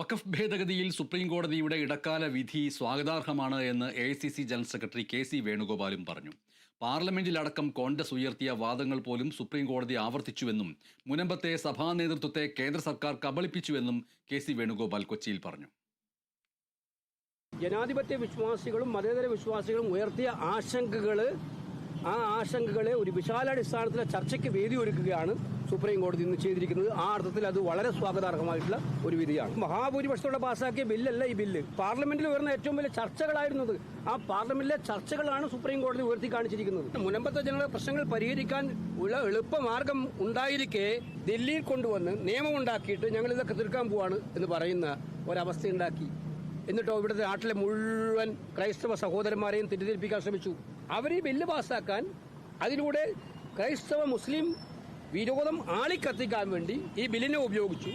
വഖഫ് ഭേദഗതിയിൽ supreme കോടതിയുടെ ഇടക്കാല വിധി സ്വാഗതാർഹമാണ് എന്ന് AICC ജനറൽ സെക്രട്ടറി KC വേണുഗോപാലും പറഞ്ഞു. പാർലമെന്റിലടക്കം കോൺഗ്രസ് ഉയർത്തിയ വാദങ്ങൾ പോലും സുപ്രീം കോടതി ആവർത്തിച്ചുവെന്നും മുനമ്പത്തെ സഭാ നേതൃത്വത്തെ കേന്ദ്ര സർക്കാർ കബളിപ്പിച്ചുവെന്നും KC വേണുഗോപാൽ കൊച്ചിയിൽ പറഞ്ഞു. ജനാധിപത്യ വിശ്വാസികളും മതേതര വിശ്വാസികളും ഉയർത്തിയ ആശങ്കകളെ ഒരു വിശാലാടിസ്ഥാനത്തിലെ ചർച്ചയ്ക്ക് വേദി ഒരുക്കുകയാണ് സുപ്രീം കോടതി ഇന്ന് ചെയ്തിരിക്കുന്നത്. ആ അർത്ഥത്തിൽ അത് വളരെ സ്വാഗതാർഹമായിട്ടുള്ള ഒരു വിധിയാണ്. മഹാഭൂരിപക്ഷത്തോടെ പാസാക്കിയ ബില്ലല്ല ഈ ബില്ല്. പാർലമെന്റിൽ ഉയർന്ന ഏറ്റവും വലിയ ചർച്ചകളായിരുന്നത്. ആ പാർലമെന്റിലെ ചർച്ചകളാണ് സുപ്രീം കോടതി ഉയർത്തി കാണിച്ചിരിക്കുന്നത്. മുനമ്പത്തെ ജനങ്ങളുടെ പ്രശ്നങ്ങൾ പരിഹരിക്കാൻ ഉള്ള എളുപ്പമാർഗം ഉണ്ടായിരിക്കെ ദില്ലിയിൽ കൊണ്ടുവന്ന് നിയമമുണ്ടാക്കിയിട്ട് ഞങ്ങൾ ഇതൊക്കെ തീർക്കാൻ പോവാണ് എന്ന് പറയുന്ന ഒരവസ്ഥയുണ്ടാക്കി. എന്നിട്ടോ ഇവിടുത്തെ നാട്ടിലെ മുഴുവൻ ക്രൈസ്തവ സഹോദരന്മാരെയും തെറ്റിദ്ധരിപ്പിക്കാൻ ശ്രമിച്ചു. അവർ ഈ ബില്ല് പാസ്സാക്കാൻ അതിലൂടെ ക്രൈസ്തവ മുസ്ലിം വിരോധം ആളിക്കത്തിക്കാൻ വേണ്ടി ഈ ബില്ലിനെ ഉപയോഗിച്ചു.